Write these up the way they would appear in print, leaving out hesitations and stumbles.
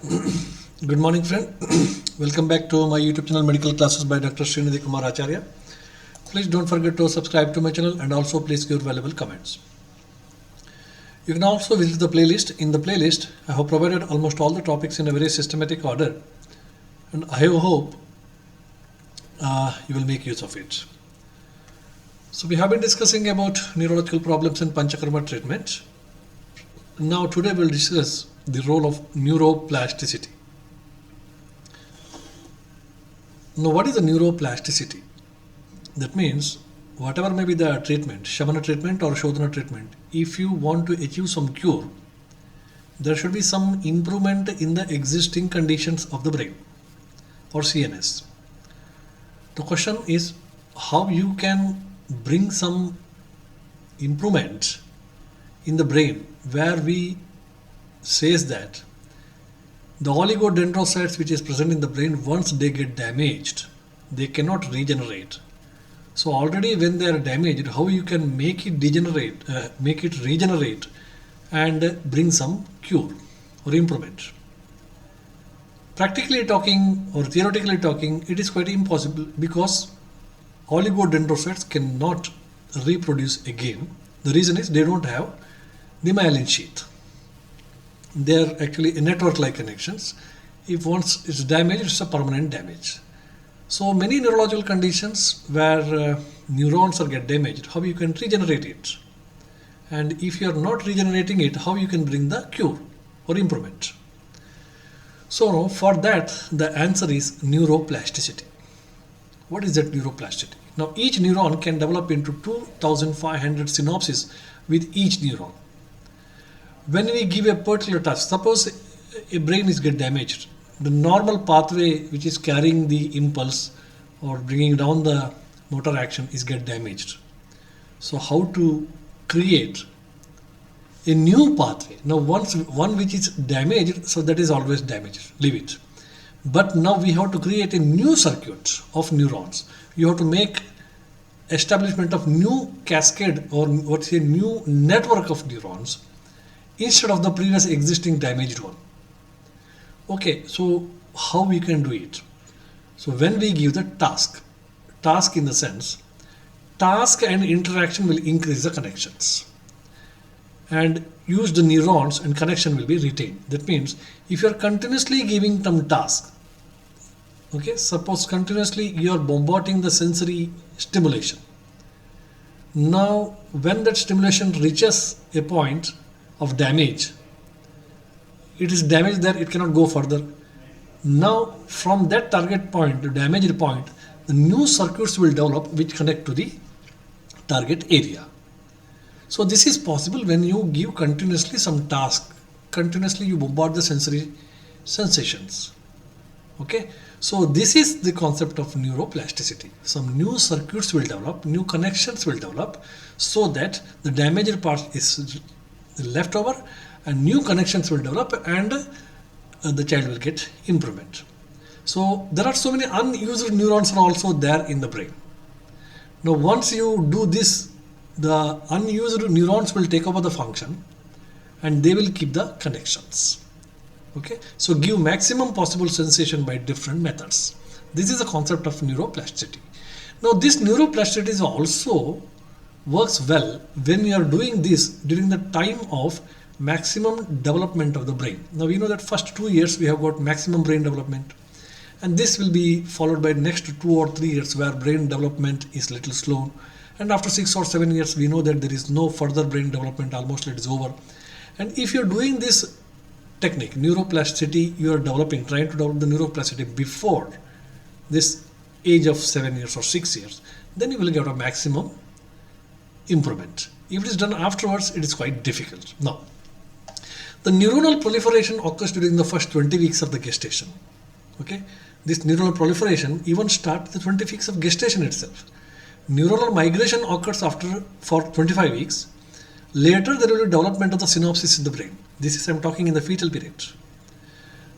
Good morning, friend. Welcome back to my YouTube channel, Medical Classes by Dr. Srinidhi Kumar Acharya. Please don't forget to subscribe to my channel and also please give valuable comments. You can also visit the playlist. In the playlist, I have provided almost all the topics in a very systematic order, and I hope you will make use of it. So we have been discussing about neurological problems and Panchakarma treatment. Now today we'll discuss the role of neuroplasticity. Now what is the neuroplasticity? That means whatever may be the treatment, Shamana treatment or Shodhana treatment, if you want to achieve some cure, there should be some improvement in the existing conditions of the brain or CNS. The question is how you can bring some improvement in the brain where we says that the oligodendrocytes which is present in the brain, once they get damaged, they cannot regenerate. So already when they are damaged, how you can make it regenerate and bring some cure or improvement? Practically talking or theoretically talking, it is quite impossible because oligodendrocytes cannot reproduce again. The reason is they don't have the myelin sheath. They are actually network-like connections. If once it's damaged, it's a permanent damage. So many neurological conditions where neurons are get damaged, how you can regenerate it? And if you are not regenerating it, how you can bring the cure or improvement? So for that, the answer is neuroplasticity. What is that neuroplasticity? Now each neuron can develop into 2500 synapses with each neuron. When we give a particular task, suppose a brain is get damaged, the normal pathway which is carrying the impulse or bringing down the motor action is get damaged. So how to create a new pathway? Now once one which is damaged, so that is always damaged, leave it. But now we have to create a new circuit of neurons. You have to make establishment of new cascade or what's a new network of neurons instead of the previous existing damaged one. Okay, so how we can do it? So when we give the task in the sense, task and interaction will increase the connections and use the neurons and connection will be retained. That means if you are continuously giving some task, okay, suppose continuously you are bombarding the sensory stimulation. Now when that stimulation reaches a point of damage, it is damaged there, it cannot go further. Now from that target point, the damaged point, the new circuits will develop which connect to the target area. So this is possible when you give continuously some task, continuously you bombard the sensory sensations. Okay, so this is the concept of neuroplasticity. Some new circuits will develop, new connections will develop so that the damaged part is left over and new connections will develop and the child will get improvement. So there are so many unused neurons are also there in the brain. Now once you do this, the unused neurons will take over the function and they will keep the connections. Okay, so give maximum possible sensation by different methods. This is the concept of neuroplasticity. Now this neuroplasticity is also works well when you are doing this during the time of maximum development of the brain. Now we know that first 2 years we have got maximum brain development, and this will be followed by next 2 or 3 years where brain development is little slow, and after 6 or 7 years we know that there is no further brain development, almost it is over. And if you are doing this technique, neuroplasticity, you are developing, trying to develop the neuroplasticity before this age of 7 years or 6 years, then you will get a maximum improvement. If it is done afterwards, it is quite difficult. Now, the neuronal proliferation occurs during the first 20 weeks of the gestation. Okay, this neuronal proliferation even starts the 20 weeks of gestation itself. Neuronal migration occurs for 25 weeks. Later, there will be development of the synapses in the brain. This is I'm talking in the fetal period.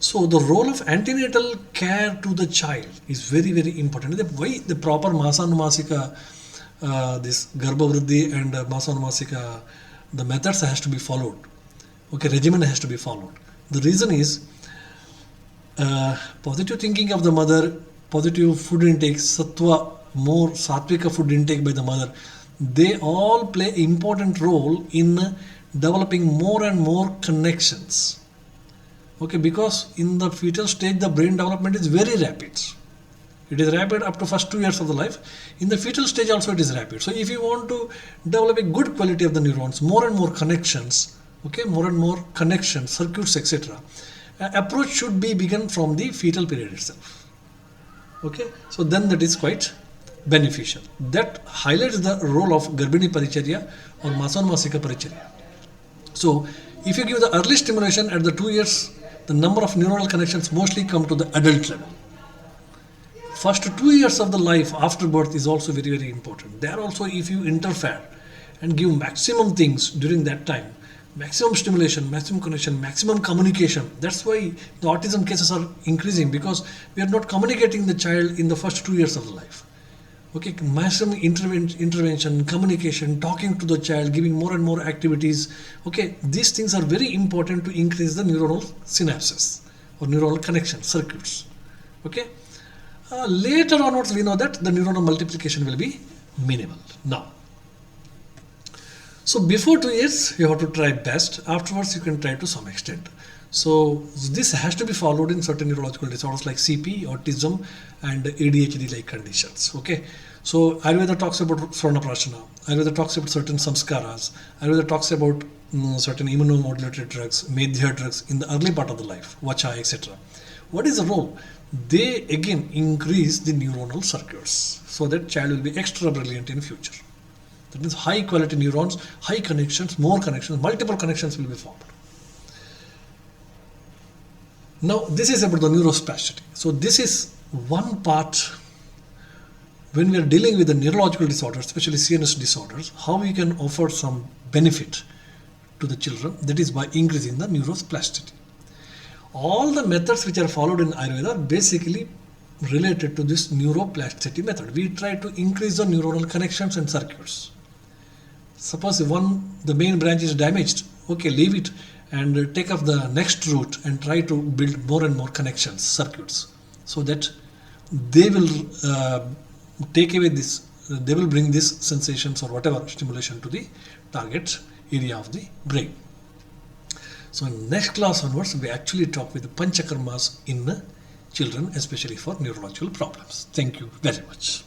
So the role of antenatal care to the child is very, very important. Why the proper Masanumasika, this Garbhavriddhi and Masanumasika, the methods has to be followed. Okay, regimen has to be followed. The reason is Positive thinking of the mother, positive food intake, sattva, more sattvika food intake by the mother, they all play important role in developing more and more connections. Okay, because in the fetal stage the brain development is very rapid. It is rapid up to first 2 years of the life. In the fetal stage also it is rapid. So if you want to develop a good quality of the neurons, more and more connections, okay, more and more connections, circuits, etc. Approach should be begun from the fetal period itself. Okay, so then that is quite beneficial. That highlights the role of Garbhini Paricharya or Masanmasika Paricharya. So if you give the early stimulation at the 2 years, the number of neuronal connections mostly come to the adult level. First 2 years of the life after birth is also very, very important. There also, if you interfere and give maximum things during that time, maximum stimulation, maximum connection, maximum communication, that's why the autism cases are increasing, because we are not communicating the child in the first 2 years of the life. Okay, maximum intervention, communication, talking to the child, giving more and more activities. Okay, these things are very important to increase the neuronal synapses or neuronal connection circuits. Okay. Later onwards, we know that the neuronal multiplication will be minimal. Now, so before 2 years, you have to try best. Afterwards, you can try to some extent. So this has to be followed in certain neurological disorders like CP, autism, and ADHD-like conditions. Okay. So Ayurveda talks about Swarnaprashana. Ayurveda talks about certain samskaras. Ayurveda talks about certain immunomodulatory drugs, medhya drugs in the early part of the life, vacha, etc. What is the role? They again increase the neuronal circuits so that child will be extra brilliant in future. That means high quality neurons, high connections, more connections, multiple connections will be formed. Now this is about the neurospasticity. So this is one part when we are dealing with the neurological disorders, especially CNS disorders, how we can offer some benefit to the children, that is by increasing the neurospasticity. All the methods which are followed in Ayurveda are basically related to this neuroplasticity method. We try to increase the neuronal connections and circuits. Suppose the main branch is damaged, okay, leave it and take up the next route and try to build more and more connections, circuits, so that they will take away this, they will bring these sensations or whatever stimulation to the target area of the brain. So in next class onwards, we actually talk with the Panchakarmas in children, especially for neurological problems. Thank you very much.